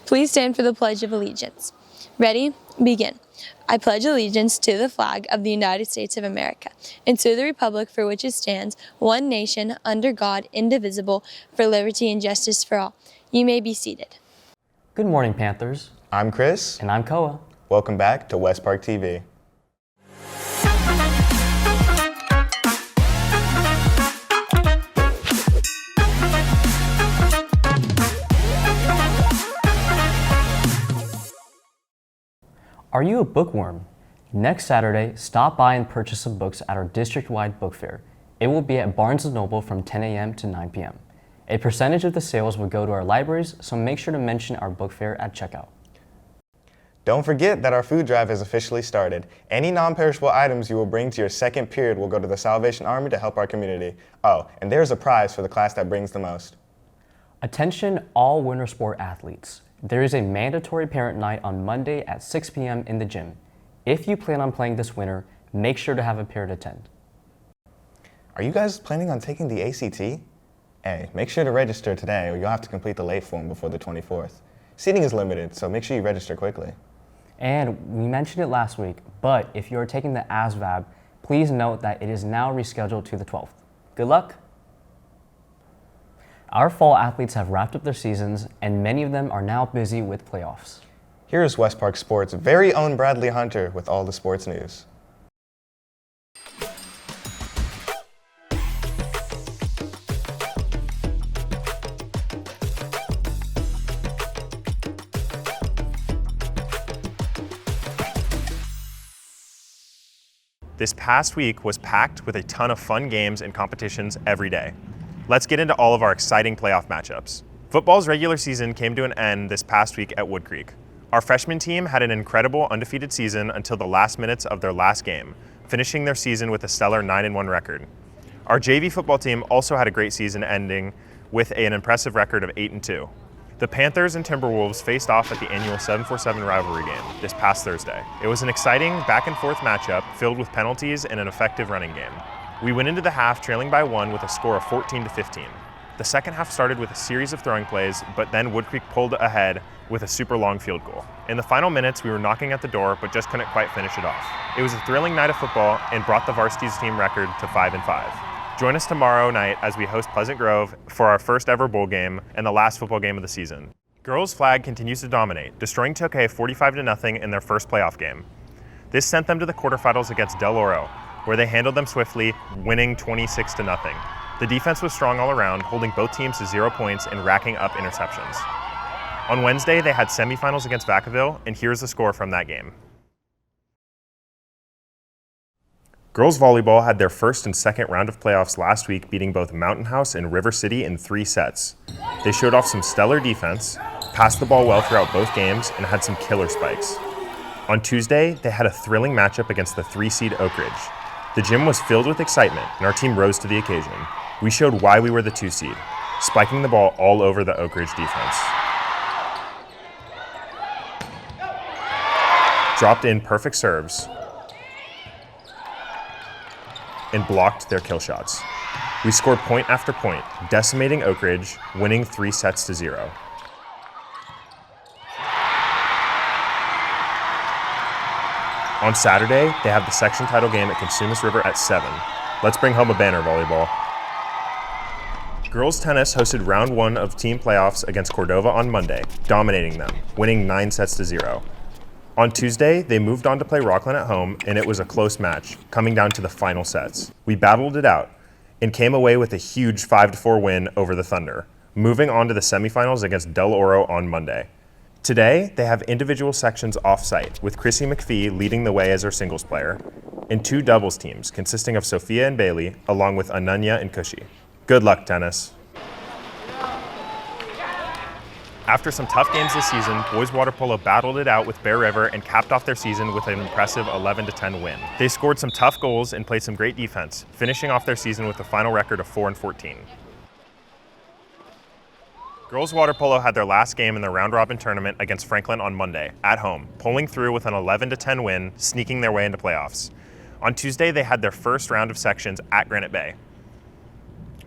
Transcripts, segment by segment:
Please stand for the Pledge of Allegiance. Ready? Begin. I pledge allegiance to the flag of the United States of America and to the republic for which it stands, one nation, under God, indivisible, for liberty and justice for all. You may be seated. Good morning, Panthers. I'm Chris. And I'm Koa. Welcome back to WestParkTV. Are you a bookworm? Next Saturday, stop by and purchase some books at our district-wide book fair. It will be at Barnes & Noble from 10 a.m. to 9 p.m. A percentage of the sales will go to our libraries, so make sure to mention our book fair at checkout. Don't forget that our food drive has officially started. Any non-perishable items you will bring to your second period will go to the Salvation Army to help our community. Oh, and there's a prize for the class that brings the most. Attention all winter sport athletes. There is a mandatory parent night on Monday at 6 p.m. in the gym. If you plan on playing this winter, make sure to have a parent attend. Are you guys planning on taking the ACT? Hey, make sure to register today or you'll have to complete the late form before the 24th. Seating is limited, so make sure you register quickly. And we mentioned it last week, but if you are taking the ASVAB, please note that it is now rescheduled to the 12th. Good luck! Our fall athletes have wrapped up their seasons, and many of them are now busy with playoffs. Here's West Park Sports' very own Bradley Hunter with all the sports news. This past week was packed with a ton of fun games and competitions every day. Let's get into all of our exciting playoff matchups. Football's regular season came to an end this past week at Wood Creek. Our freshman team had an incredible undefeated season until the last minutes of their last game, finishing their season with a stellar 9-1 record. Our JV football team also had a great season, ending with an impressive record of 8-2. The Panthers and Timberwolves faced off at the annual 7-4-7 rivalry game this past Thursday. It was an exciting back-and-forth matchup filled with penalties and an effective running game. We went into the half trailing by 1 with a score of 14-15. The second half started with a series of throwing plays, but then Wood Creek pulled ahead with a super long field goal. In the final minutes, we were knocking at the door, but just couldn't quite finish it off. It was a thrilling night of football and brought the varsity's team record to 5-5. Join us tomorrow night as we host Pleasant Grove for our first ever bowl game and the last football game of the season. Girls flag continues to dominate, destroying Tokay 45-0 in their first playoff game. This sent them to the quarterfinals against Del Oro, where they handled them swiftly, winning 26-0. The defense was strong all around, holding both teams to 0 points and racking up interceptions. On Wednesday, they had semifinals against Vacaville, and here's the score from that game. Girls volleyball had their first and second round of playoffs last week, beating both Mountain House and River City in 3 sets. They showed off some stellar defense, passed the ball well throughout both games, and had some killer spikes. On Tuesday, they had a thrilling matchup against the 3-seed Oak Ridge. The gym was filled with excitement, and our team rose to the occasion. We showed why we were the 2-seed, spiking the ball all over the Oak Ridge defense. Dropped in perfect serves and blocked their kill shots. We scored point after point, decimating Oak Ridge, winning 3-0. On Saturday, they have the section title game at Consumas River at 7. Let's bring home a banner, volleyball. Girls tennis hosted round 1 of team playoffs against Cordova on Monday, dominating them, winning 9-0. On Tuesday, they moved on to play Rockland at home, and it was a close match, coming down to the final sets. We battled it out and came away with a huge 5-4 win over the Thunder, moving on to the semifinals against Del Oro on Monday. Today, they have individual sections off-site, with Chrissy McPhee leading the way as our singles player, and 2 doubles teams consisting of Sophia and Bailey, along with Ananya and Cushy. Good luck, tennis. After some tough games this season, boys water polo battled it out with Bear River and capped off their season with an impressive 11-10 win. They scored some tough goals and played some great defense, finishing off their season with a final record of 4-14. Girls water polo had their last game in the round-robin tournament against Franklin on Monday, at home, pulling through with an 11-10 win, sneaking their way into playoffs. On Tuesday, they had their first round of sections at Granite Bay.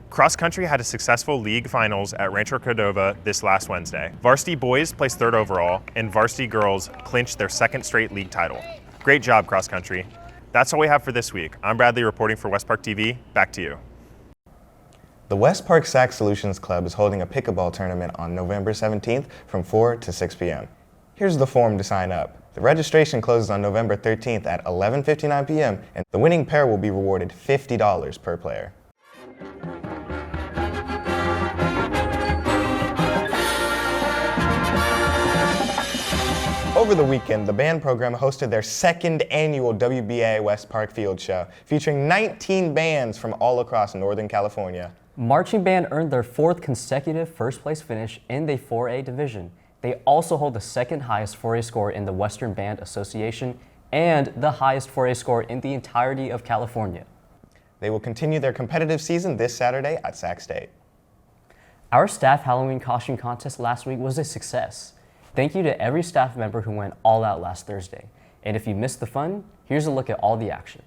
Cross country had a successful league finals at Rancho Cordova this last Wednesday. Varsity boys placed 3rd overall, and varsity girls clinched their 2nd straight league title. Great job, cross country. That's all we have for this week. I'm Bradley reporting for WestPark TV. Back to you. The West Park Sac Solutions Club is holding a pickleball tournament on November 17th from 4 to 6 p.m. Here's the form to sign up. The registration closes on November 13th at 11:59 p.m. and the winning pair will be rewarded $50 per player. Over the weekend, the band program hosted their 2nd annual WBA West Park Field Show, featuring 19 bands from all across Northern California. Marching band earned their 4th consecutive first-place finish in the 4A division. They also hold the 2nd highest 4A score in the Western Band Association and the highest 4A score in the entirety of California. They will continue their competitive season this Saturday at Sac State. Our staff Halloween costume contest last week was a success. Thank you to every staff member who went all out last Thursday. And if you missed the fun, here's a look at all the action.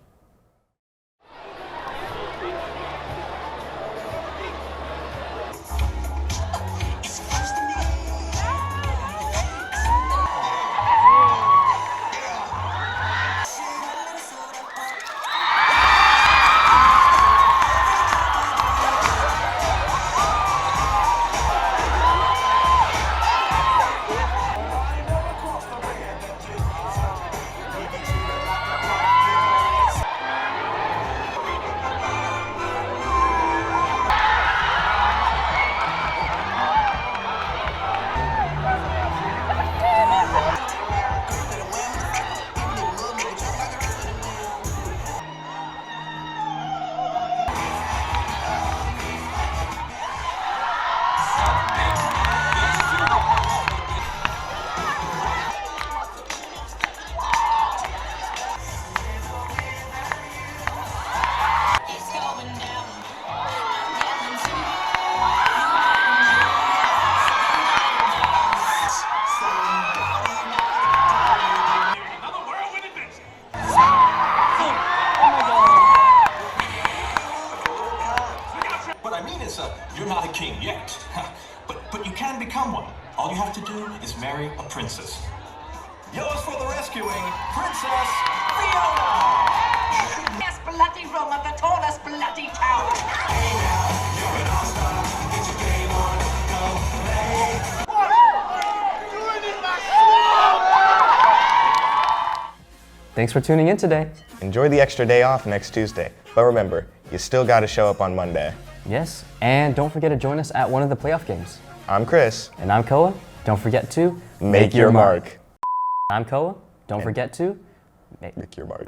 You're not a king yet, but you can become one. All you have to do is marry a princess. Yours for the rescuing, Princess Fiona! Yes, bloody Roma, the tallest bloody tower. Hey now, you're an all-star. Get your game on, go play. Thanks for tuning in today. Enjoy the extra day off next Tuesday, but remember, you still got to show up on Monday. Yes, and don't forget to join us at one of the playoff games. I'm Chris. And I'm Koa. Don't forget to Make your mark. I'm Koa. Don't forget to make your mark.